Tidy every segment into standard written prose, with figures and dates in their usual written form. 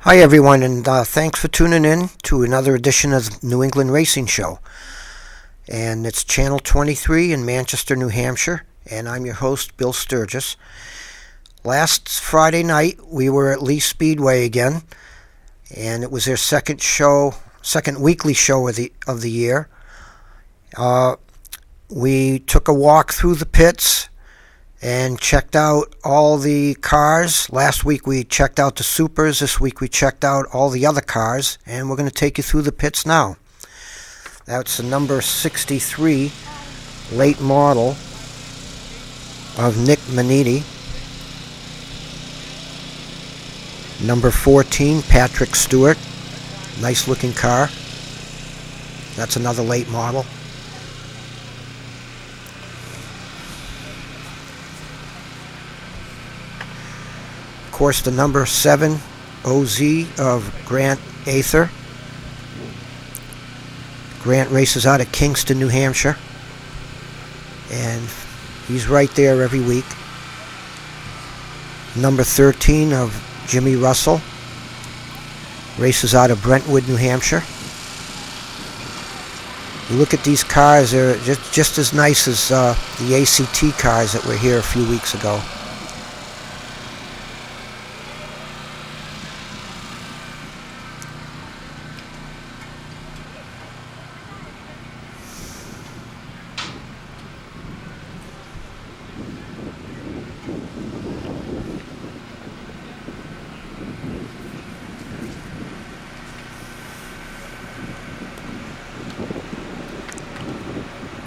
Hi, everyone, and thanks for tuning in to another edition of New England Racing Show. And it's Channel 23 in Manchester, New Hampshire, and I'm your host, Bill Sturgis. Last Friday night, we were at Lee Speedway again, and it was their second weekly show of the year. We took a walk through the pits and checked out all the cars. Last week we checked out the Supers. This week we checked out all the other cars, and we're going to take you through the pits now. That's the number 63 late model of Nick Maniti. Number 14, Patrick Stewart. Nice looking car. That's another late model. Of course, the number 7 OZ of Grant Ather. Grant races out of Kingston, New Hampshire, and he's right there every week. Number 13 of Jimmy Russell races out of Brentwood, New Hampshire. You look at these cars, they're just as nice as the ACT cars that were here a few weeks ago.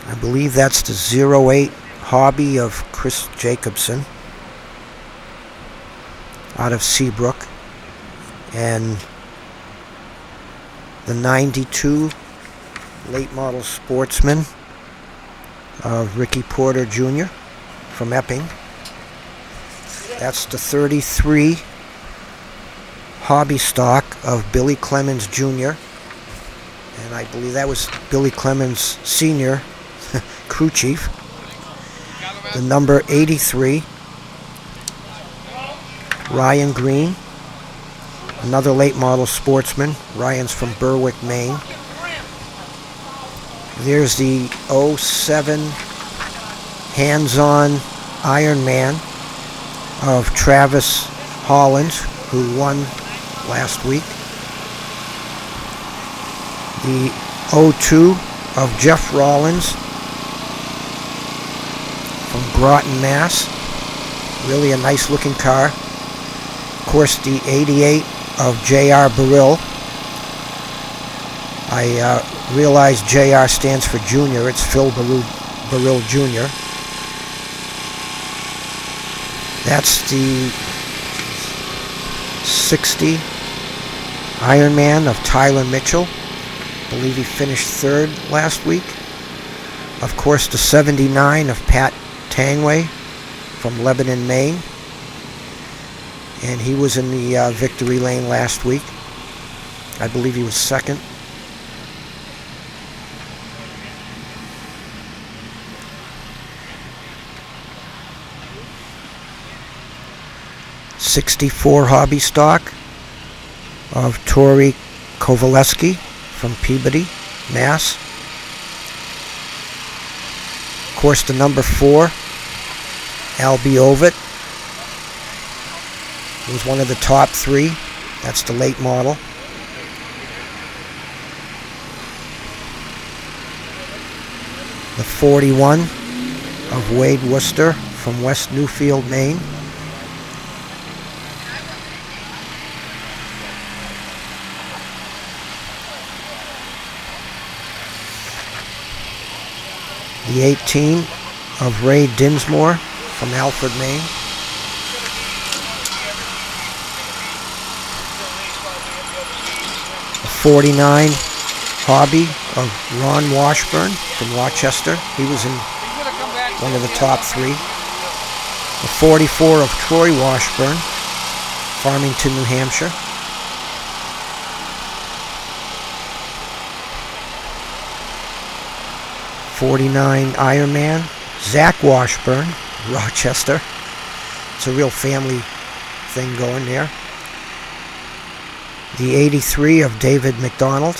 I believe that's the 08 Hobby of Chris Jacobson out of Seabrook, and the 92 late model Sportsman of Ricky Porter Jr. from Epping. That's the 33 Hobby stock of Billy Clemens Jr., and I believe that was Billy Clemens Sr., crew chief. The number 83 Ryan Green, another late model Sportsman. Ryan's from Berwick, Maine. There's the 07 hands-on Ironman of Travis Holland, who won last week. The 02 of Jeff Rollins from Groton, Mass. Really a nice looking car. Of course, the 88 of J.R. Burrill. I realize J.R. stands for Junior. It's Phil Burrill Jr. That's the 60 Ironman of Tyler Mitchell. I believe he finished third last week. Of course, the 79 of Pat Tangway from Lebanon, Maine. And he was in the victory lane last week. I believe he was second. '64 Hobby stock of Tori Kovaleski from Peabody, Mass. Of course, the number 4, Albie Ovitt, was one of the top 3. That's the late model. The 41 of Wade Worcester from West Newfield, Maine. The 18 of Ray Dinsmore from Alfred, Maine. The 49 Hobby of Ron Washburn from Rochester. He was in one of the top 3. The 44 of Troy Washburn, Farmington, New Hampshire. 49 Ironman, Zach Washburn, Rochester. It's a real family thing going there. The 83 of David McDonald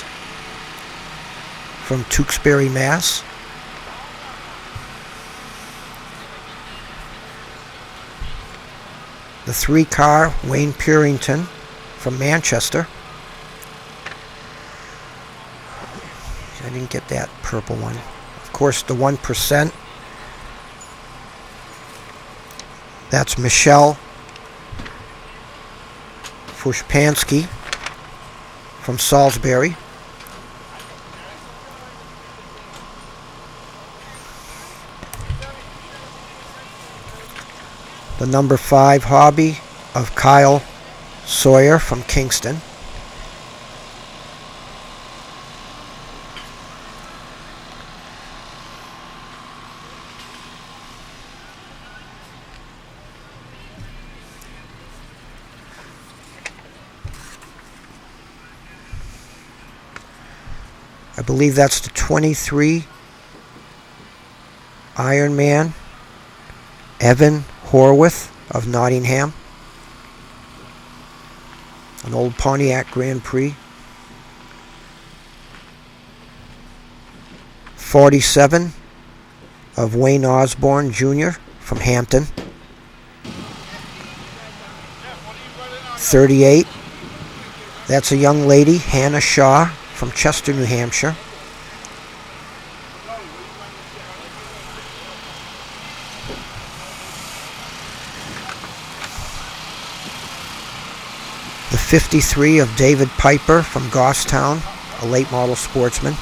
from Tewksbury, Mass. The 3-car Wayne Purington from Manchester. I didn't get that purple one. Of course, the 1%. That's Michelle Fushpansky from Salisbury. The number 5 hobby of Kyle Sawyer from Kingston. I believe that's the 23 Ironman, Evan Horwath of Nottingham. An old Pontiac Grand Prix. 47 of Wayne Osborne Jr. from Hampton. 38, that's a young lady, Hannah Shaw from Chester, New Hampshire. The 53 of David Piper from Goffstown, a late model sportsman.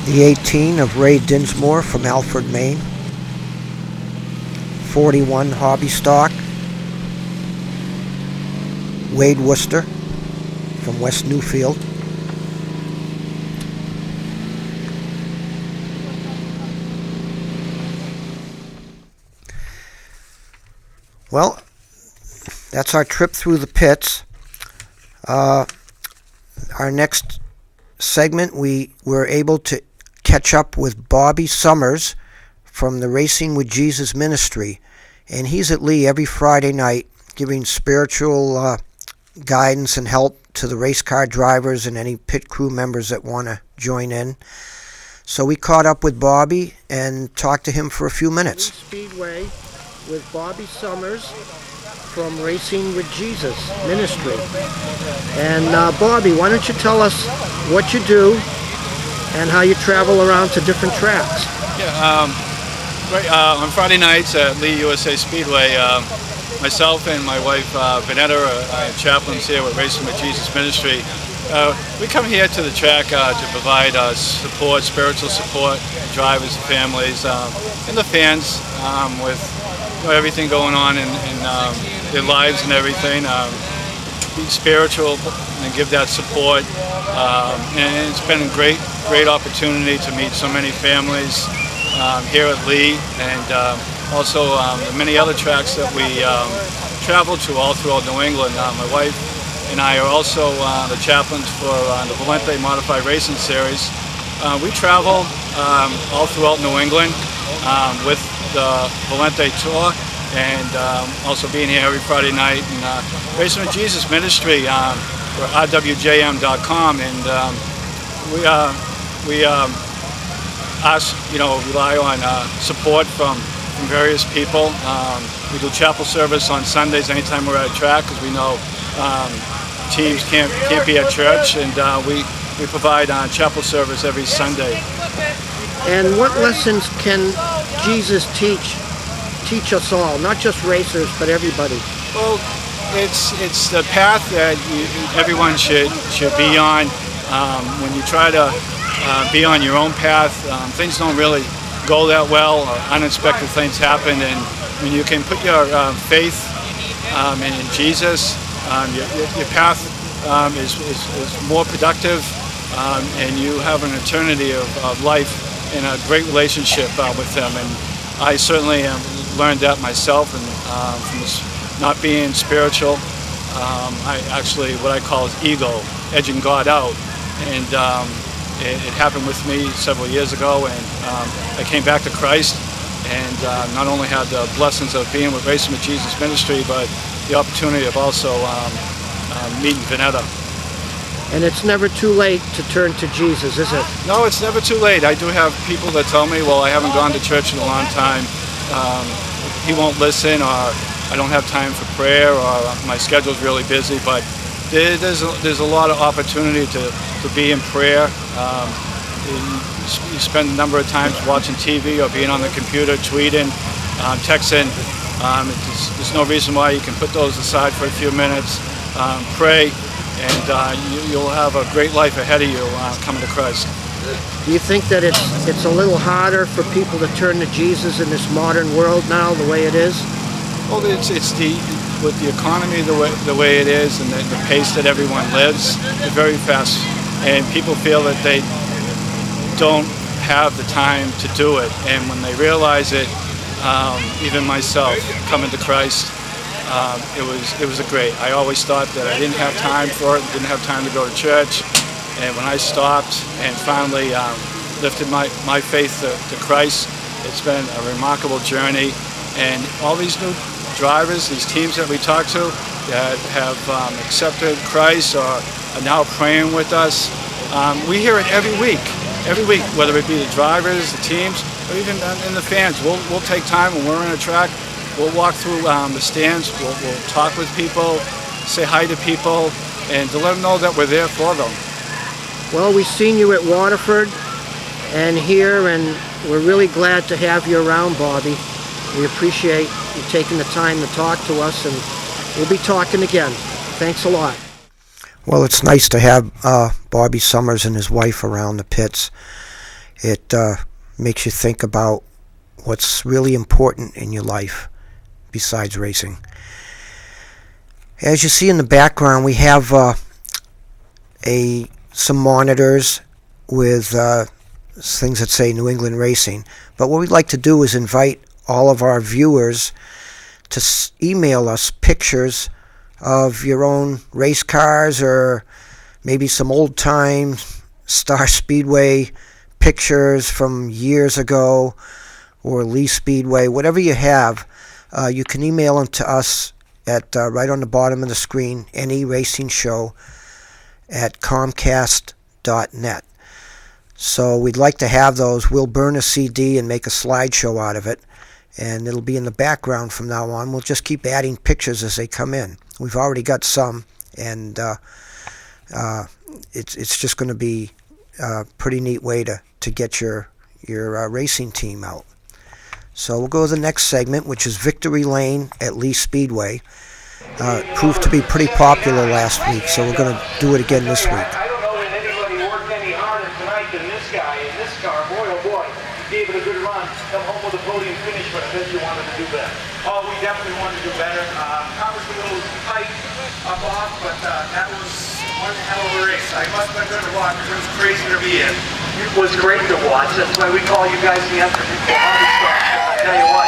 The 18 of Ray Dinsmore from Alfred, Maine. 41 Hobby Stock, Wade Worcester from West Newfield. Well, that's our trip through the pits. Our next segment, we were able to catch up with Bobby Summers from the Racing with Jesus ministry, and he's at Lee every Friday night giving spiritual guidance and help to the race car drivers and any pit crew members that want to join in. So we caught up with Bobby and talked to him for a few minutes. Speedway with Bobby Summers from Racing with Jesus ministry. And Bobby, why don't you tell us what you do and how you travel around to different tracks? Yeah, on Friday nights at Lee USA Speedway, myself and my wife Vanetta are chaplains here with Racing with Jesus Ministry. We come here to the track to provide support, spiritual support, drivers, families, and the fans with everything going on in their lives and everything. Be spiritual and give that support. And it's been a great opportunity to meet so many families here at Lee, and also the many other tracks that we travel to all throughout New England. My wife and I are also the chaplains for the Valente Modified Racing Series. We travel all throughout New England with the Valente Tour, and also being here every Friday night. And Racing with Jesus Ministry, we're rwjm.com, and we rely on support from various people. We do chapel service on Sundays anytime we're at a track, because we know teams can't be at church, and we provide chapel service every Sunday. And what lessons can Jesus teach us all, not just racers, but everybody? Well, it's the path that everyone should be on. When you try to be on your own path, things don't really go that well, or unexpected things happen, and when you can put your faith in Jesus, your path is more productive, and you have an eternity of life and a great relationship with Him. And I certainly learned that myself, and not being spiritual. I actually, what I call is ego, edging God out. And it happened with me several years ago, and I came back to Christ, and not only had the blessings of being with Racing with Jesus Ministry, but the opportunity of also meeting Vanetta. And it's never too late to turn to Jesus, is it? No, it's never too late. I do have people that tell me, well, I haven't gone to church in a long time. He won't listen, or I don't have time for prayer, or my schedule's really busy. But there's a lot of opportunity to be in prayer. You spend a number of times watching TV or being on the computer, tweeting, texting. There's no reason why you can put those aside for a few minutes, pray, and you'll have a great life ahead of you coming to Christ. Do you think that it's a little harder for people to turn to Jesus in this modern world now, the way it is? Well, it's with the economy the way it is, and the pace that everyone lives, it's very fast, and people feel that they don't have the time to do it. And when they realize it, even myself coming to Christ, it was a great. I always thought that I didn't have time for it, didn't have time to go to church. And when I stopped and finally lifted my faith to Christ, it's been a remarkable journey. And all these new drivers, these teams that we talk to that have accepted Christ or are now praying with us, we hear it every week, whether it be the drivers, the teams, or even in the fans. We'll take time when we're in a track. We'll walk through the stands. We'll talk with people, say hi to people, and to let them know that we're there for them. Well, we've seen you at Waterford and here, and we're really glad to have you around, Bobby. We appreciate you taking the time to talk to us, and we'll be talking again. Thanks a lot. Well, it's nice to have Bobby Summers and his wife around the pits. It makes you think about what's really important in your life besides racing. As you see in the background, we have some monitors with things that say New England Racing. But what we'd like to do is invite all of our viewers to email us pictures of your own race cars, or maybe some old-time Star Speedway pictures from years ago, or Lee Speedway, whatever you have. You can email them to us at right on the bottom of the screen, anyracingshow@comcast.net. So we'd like to have those. We'll burn a CD and make a slideshow out of it, and it'll be in the background from now on. We'll just keep adding pictures as they come in. We've already got some, and it's just going to be a pretty neat way to get your racing team out. So we'll go to the next segment, which is Victory Lane at Lee Speedway. Proved to be pretty popular last week, so we're going to do it again this week. I don't know that anybody worked any harder tonight than this guy in this car. Boy, oh boy, he gave it a good run. Come home with a podium finish, but I bet you wanted to do better. Oh, we definitely wanted to do better. Car was a little tight up off, but that was one hell of a race. I must have been good to watch because it was crazy to be in. It was great to watch. That's why we call you guys the unpredictable hobby stars. I tell you what.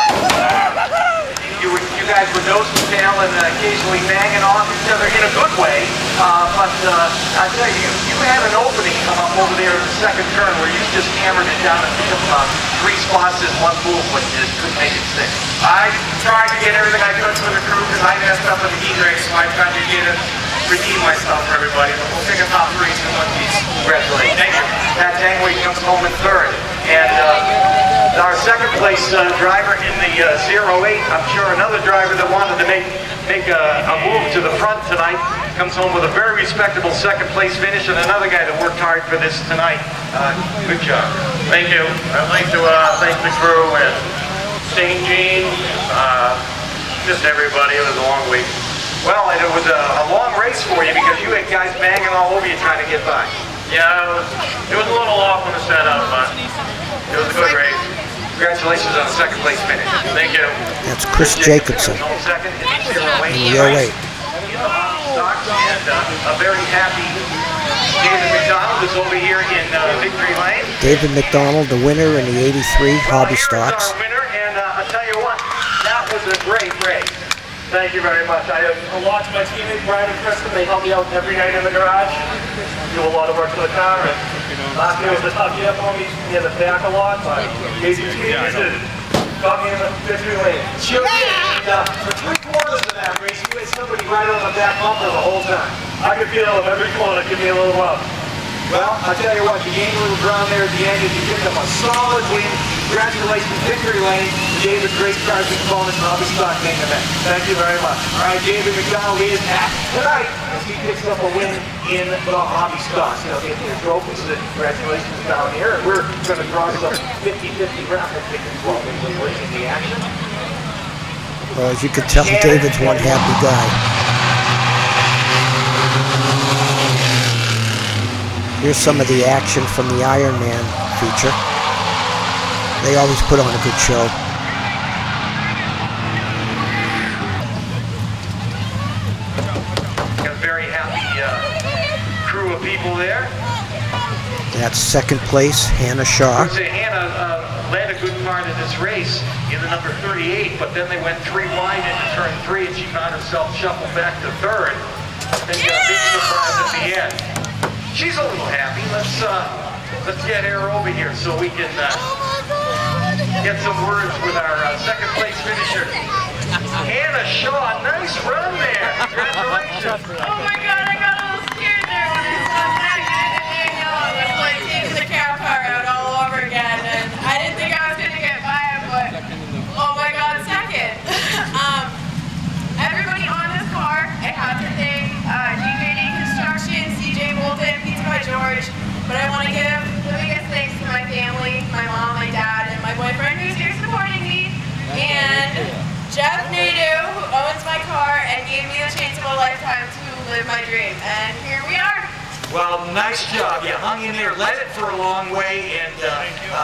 You guys were nose to tail and occasionally banging off each other in a good way. But I tell you, you had an opening come up over there in the second turn where you just hammered it down and picked up 3 spots in one move, but you just couldn't make it stick. I tried to get everything I could for the crew because I messed up in the heat race, so I tried to redeem myself for everybody. But we'll take a top 3 in one piece. Congratulations. Thank you. Pat Tangway comes home in third. And our second place driver in the 08, I'm sure another driver that wanted to make a move to the front tonight, comes home with a very respectable second place finish, and another guy that worked hard for this tonight. Good job. Thank you. I'd like to thank the crew and St. Jean, just everybody. It was a long week. Well, and it was a long race for you because you had guys banging all over you trying to get by. Yeah, it was a little off on the setup, but it was a good race. Congratulations on the second place finish. Thank you. That's Chris Jacobson Second in the 08. in the 08. And a very happy David McDonald is over here in Victory Lane. David McDonald, the winner in the 83 Hobby Stocks. Winner, and I'll tell you what, that was a great race. Thank you very much. I owe a lot to my teammates, Brian and Kristen. They help me out every night in the garage. Do a lot of work for the car. And last year was a tough year for me. We had to back a lot, but Casey got me in the victory lane. Sure did. And, for 3/4 of that race, you had somebody right on the back bumper the whole time. I could feel them every corner. Give me a little love. Well, I'll tell you what, you gained a little ground there at the end and you picked up a solid win. Congratulations, victory lane. David, great cars and bonus and Hobby Stock main event. Thank you very much. All right, David McDonald is at tonight as he picks up a win in the Hobby Stock. He'll get his trophies and congratulations down here. And we're going to draw some 50-50 raffle tickets while we're in the action. Well, as you can tell, David's one happy guy. Here's some of the action from the Iron Man feature. They always put on a good show. Got a very happy crew of people there. That's second place, Hannah Shaw. I would say Hannah led a good part of this race in the number 38, but then they went 3 wide into turn 3 and she found herself shuffled back to 3rd. And got a big surprise at the end. She's a little happy. Let's get her over here so we can get some words with our second place finisher. Hannah Shaw, nice run there. Congratulations. Oh my God, I got a little scared there when I saw Daniel. I was like taking the cow car out all over again, and I didn't think I was gonna get by him, but oh my God, second. Everybody on this car, I have to thank DJD Construction, CJ Bolton, Pizza by George, but I want to give the biggest thanks to my family, my mom, my dad, and my boyfriend who's here supporting me, and Jeff Nadeau, who owns my car and gave me the chance of a lifetime to live my dream, and here we are. Well, nice job. You hung in there, led it for a long way, and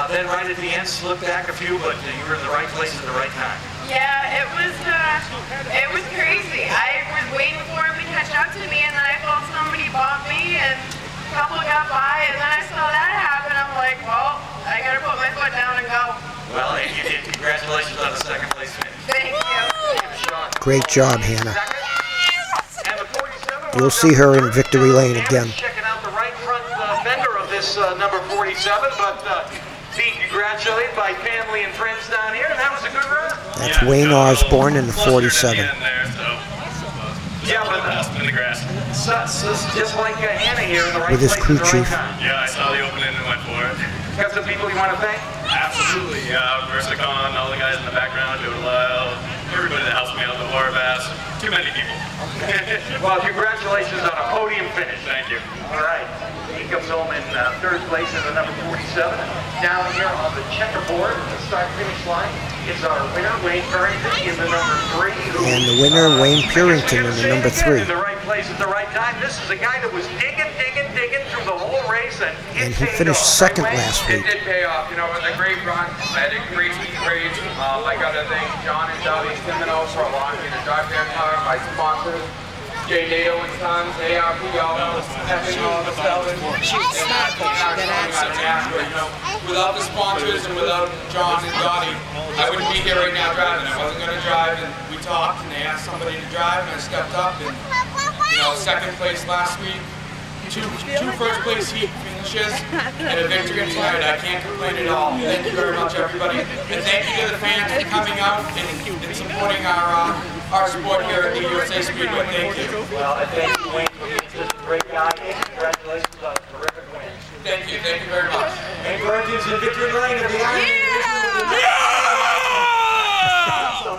then right at the end slipped back a few, but you were in the right place at the right time. Yeah, it was crazy. I was waiting for him to catch up to me, and then I felt somebody bump me, and a couple got by, and then I saw that happen. I'm like, well, I gotta put my foot down and go. Well, and you did. Congratulations on the second place finish. Thank you. Great job, Hannah. And the 47, You'll see her in victory lane again. checking out the right front fender of this number 47, but being congratulated by family and friends down here, and that was a good run. That's Wayne Osborne in the 47. Yeah, but in the grass. just like Hannah here in the right With his place crew at the right chief. time. Yeah, I saw the opening and went for it. Got some people you want to thank? Absolutely. Versacon, all the guys in the background, Joe Lyle, everybody that helps me out, the War Bass. Too many people. Well, congratulations on a podium finish. Thank you. All right. He comes home in 3rd place in the number 47. Down here on the checkerboard, the start-finish line, is our winner, Wayne Currington, in the number 3. And the winner, Wayne Purington, in the number 3. In the right place at the right time. This is a guy that was digging through the whole race, and And he finished second last It week. did pay off, you know, it was a great run. I had a great race. I got to thank John and Dottie Semino for allowing me to drive their car, my sponsors, Jay Nato and Sons, ARPO, Stefano, Selvin. Without the sponsors and without John and Dottie, I wouldn't be here right now driving. I wasn't going to drive, and we talked, and they asked somebody to drive, and I stepped up, and, you know, second place last week. Two first place heat finishes and a victory tonight. I can't complain at all. Thank you very much, everybody. And thank you to the fans for coming out and supporting our sport here at the USA Speedway. Thank you. Well, and thank you, Wayne, for being just a great guy, and congratulations on a terrific win. Thank you very much. And Currington's in victory lane of the Iron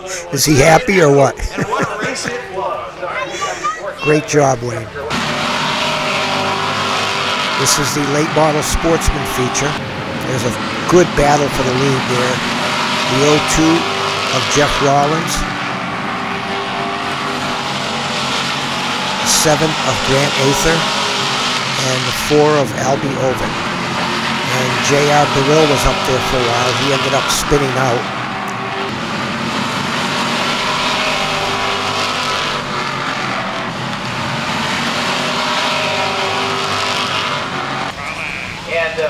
Man. Is he happy or what? And what a race it was. Great job, Wayne. This is the late model sportsman feature. There's a good battle for the lead there. The 02 of Jeff Rollins. 7 of Grant Ather. And the 4 of Albie Oven. And J.R. Beryl was up there for a while. He ended up spinning out. And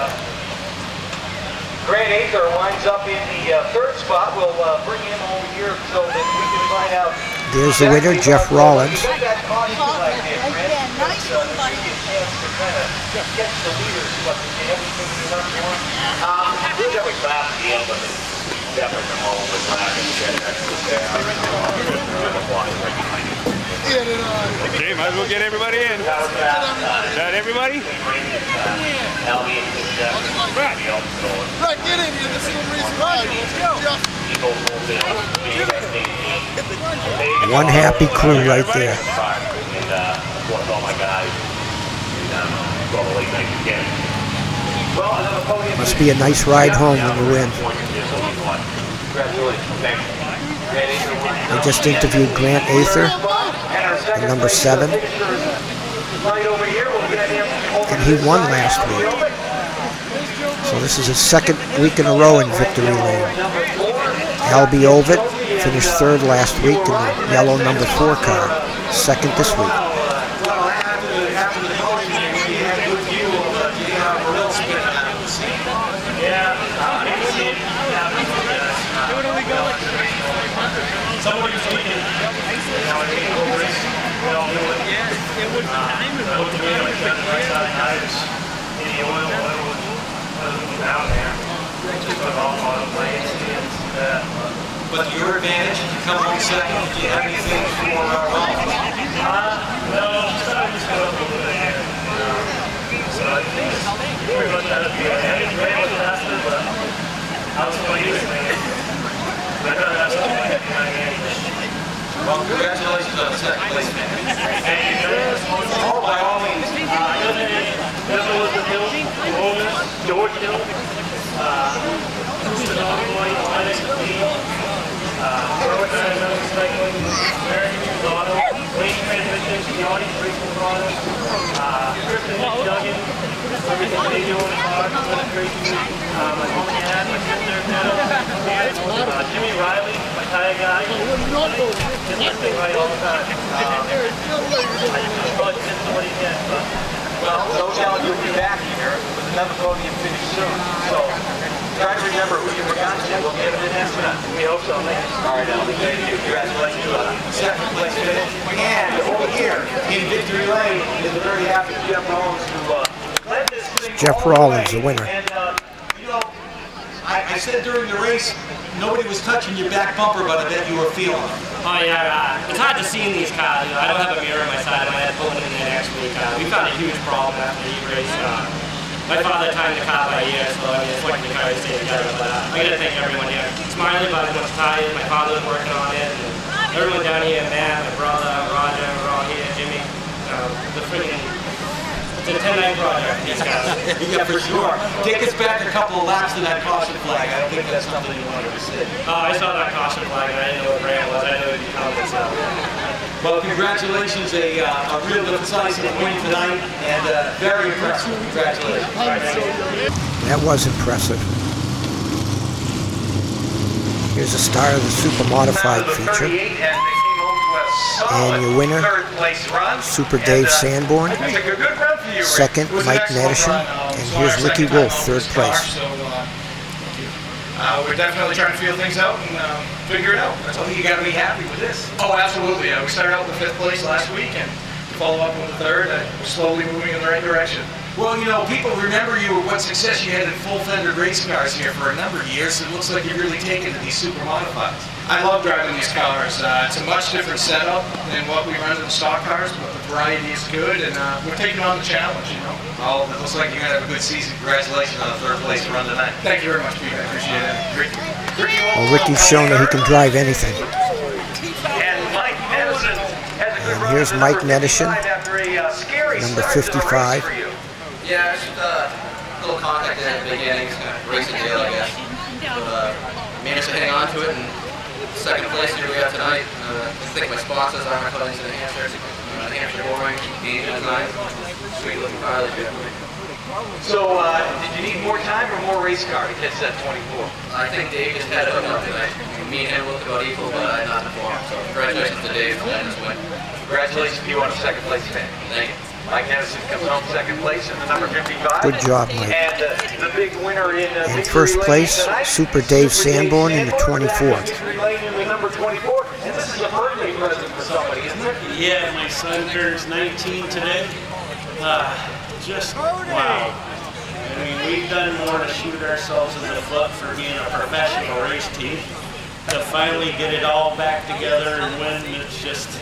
Grant Ather winds up in the 3rd spot. We'll bring him over here so that we can find out There's the winner, Jeff Rollins. Okay, might as well get everybody in. Is that everybody? Right, get in here. This is the reason why. Let's go. One happy crew right there. Must be a nice ride home when you win. I just interviewed Grant Ather at number 7. And he won last week. So this is his second week in a row in victory lane. Albie Ovitt finished 3rd last week in the yellow number 4 car, 2nd this week. But to your advantage, you come home second. Do you have anything for Rollins? No, just I just got up a little bit here. So I think pretty much out of the I didn't play much faster, but I was playing it. But I got that stuff like Well, congratulations on the second place finish. Oh, by all means. George Hill, American Auto, Wayne Transmission, Johnny Racing Products, Kristen Duggan, everything they do in the car, my mom and dad, my sister, Jimmy Riley, my tire guy, been listening right all the time. I just probably send somebody again, but Well, no doubt you'll be back here with another podium finish soon. So try to remember who you were on to. We'll get it in next time. we hope so, man. All right, Albie. Thank you. Congratulations on the second place finish. And over here in victory lane is a very happy Jeff Rollins who led this thing. Jeff Rollins, the winner. And, you know, I said during the race, nobody was touching your back bumper, but I bet you were feeling it. Oh yeah, it's hard to see in these cars. You know, I don't have a mirror on my side of my head pulling in there next week. We found a huge problem after the heat race. My father timed the car by year, so I mean, it's lucky the car stay together. But I gotta thank everyone here. Smiley about it was tired. My father was working on it. And everyone down here, Matt, my brother, Roger, we're all here. Jimmy, the freaking. It's a 10-night project. These guys. Yeah, for sure. Take us back a couple of laps to that caution flag. I don't think that's something you wanted to see. I saw that caution flag and I didn't know what brand it was. I knew it'd be coming. So. Well, congratulations, a real decisive win tonight, and very impressive. Congratulations. That was impressive. Here's a star of the Super Modified feature. And your winner, Super Dave Sanborn. Second, Mike Nedishin. And here's Ricky Wolf, 3rd place. We're definitely trying to feel things out and figure it out. I think you got to be happy with this. Oh, absolutely. We started out with 5th place last week and follow up with the 3rd. We're slowly moving in the right direction. Well, you know, people remember you what success you had in full-fender race cars here for a number of years. It looks like you're really taking to these super modifieds. I love driving these cars. It's a much different setup than what we run in the stock cars, but the variety is good, and we're taking on the challenge, you know. Well, it looks like you're going to have a good season. Congratulations on the 3rd place run tonight. Thank you very much, Pete. I appreciate it. Well, Ricky's shown that he can drive anything. And Mike Nedishin has a good And here's Mike Nedishin, number 55. Yeah, it's just a little contact at the beginning, kind of racing deal, I guess. But managed to hang on to it, and second place here we got tonight. I think my sponsors are my cousins in Hampshire. Hampshire Boring, Asian Design. Sweet looking car, good. So, did you need more time or more race car to catch that 24? I think Dave just had it hooked up tonight. Me and him looked about equal, but I not performed. So congratulations to Dave for this win. Congratulations to you on a second place finish. Thank you. Mike Nedishin comes home second place in the number 55. Good job, Mike. And the big winner in And 1st place, Super Dave Sanborn in the 24. Victory lane in the number 24. And this this is a birthday present for somebody, isn't it? Yeah, my son turns 19 today. Wow. I mean, we've done more to shoot ourselves in the foot for being a professional race team. To finally get it all back together and win, it's just,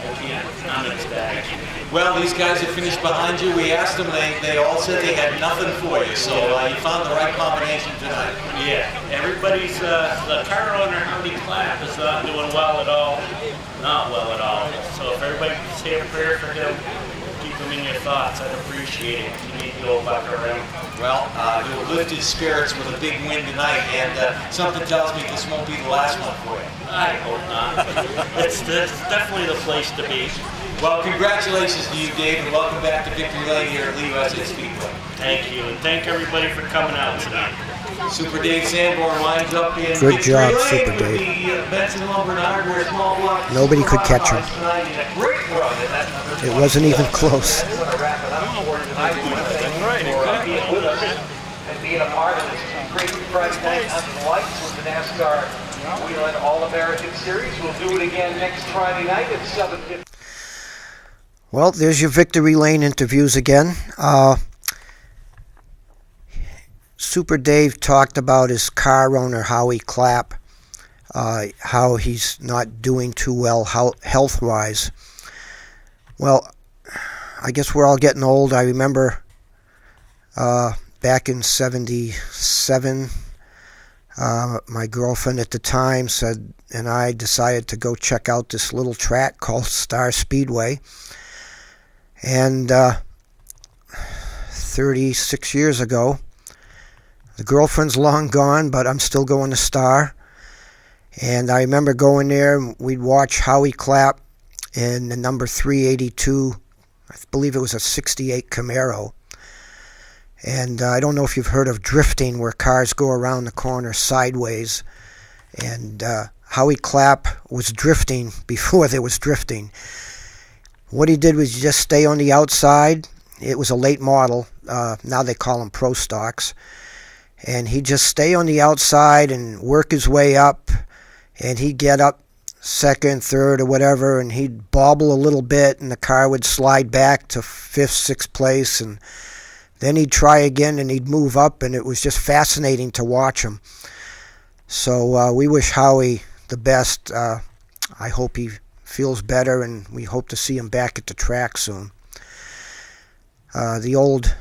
I'm ecstatic. Well, these guys that finished behind you, we asked them, they all said they had nothing for you, so you found the right combination tonight. Yeah, everybody's, the car owner, Howdy Clapp, is not doing well at all. Not well at all. So if everybody could say a prayer for him, keep him in your thoughts, I'd appreciate it. You need to go back around. Well, you'll lift his spirits with a big win tonight, and something tells me this won't be the last one for you. I hope not. It's definitely the place to be. Well, congratulations to you, Dave, and welcome back to Victory Lane here at Lee USA Speedway. Thank you, and thank everybody for coming out tonight. Super Dave Sanborn winds up in Good Victory job, Lane Super with Dave. the Benson Lumber and Hardware Small Block. Nobody could catch him. It wasn't even close. And being a part of this great Friday night under the lights with the NASCAR Whelen All-American Series. We'll do it again next Friday night at 7:50. Well, there's your Victory Lane interviews again. Super Dave talked about his car owner, Howie Clapp, how he's not doing too well health-wise. Well, I guess we're all getting old. I remember back in '77, my girlfriend at the time and I decided to go check out this little track called Star Speedway. And 36 years ago, the girlfriend's long gone, but I'm still going to Star. And I remember going there, and we'd watch Howie Clapp in the number 382, I believe it was a 68 Camaro. And I don't know if you've heard of drifting, where cars go around the corner sideways. And Howie Clapp was drifting before there was drifting. What he did was just stay on the outside. It was a late model. Now they call them Pro Stocks. And he'd just stay on the outside and work his way up. And he'd get up second, third, or whatever, and he'd bobble a little bit, and the car would slide back to fifth, sixth place. And then he'd try again, and he'd move up, and it was just fascinating to watch him. So we wish Howie the best. I hope he feels better, and we hope to see him back at the track soon. The old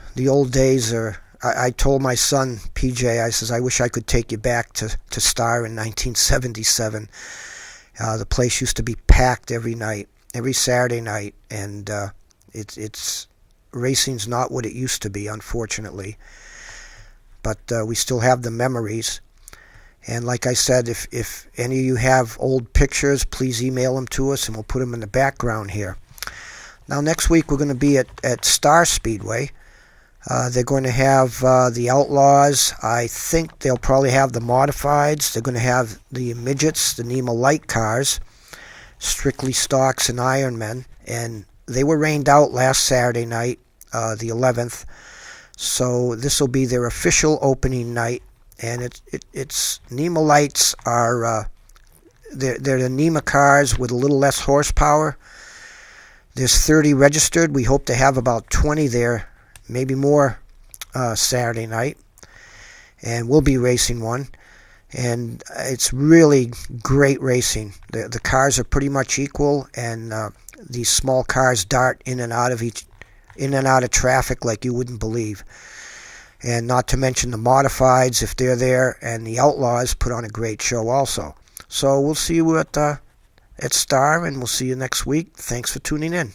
days are. I told my son PJ, I says, I wish I could take you back to Star in 1977. The place used to be packed every night, every Saturday night, and it's racing's not what it used to be, unfortunately. But we still have the memories. And like I said, if any of you have old pictures, please email them to us, and we'll put them in the background here. Now, next week we're going to be at Star Speedway. They're going to have the Outlaws. I think they'll probably have the Modifieds. They're going to have the Midgets, the NEMA Light cars, Strictly Stocks, and Ironmen. And they were rained out last Saturday night, the 11th. So this will be their official opening night. And it's NEMA Lights are they're the NEMA cars with a little less horsepower. There's 30 registered. We hope to have about 20 there, maybe more, Saturday night. And we'll be racing one. And it's really great racing. The cars are pretty much equal, and these small cars dart in and out of traffic like you wouldn't believe. And not to mention the Modifieds, if they're there, and the Outlaws put on a great show also. So we'll see you at Star, and we'll see you next week. Thanks for tuning in.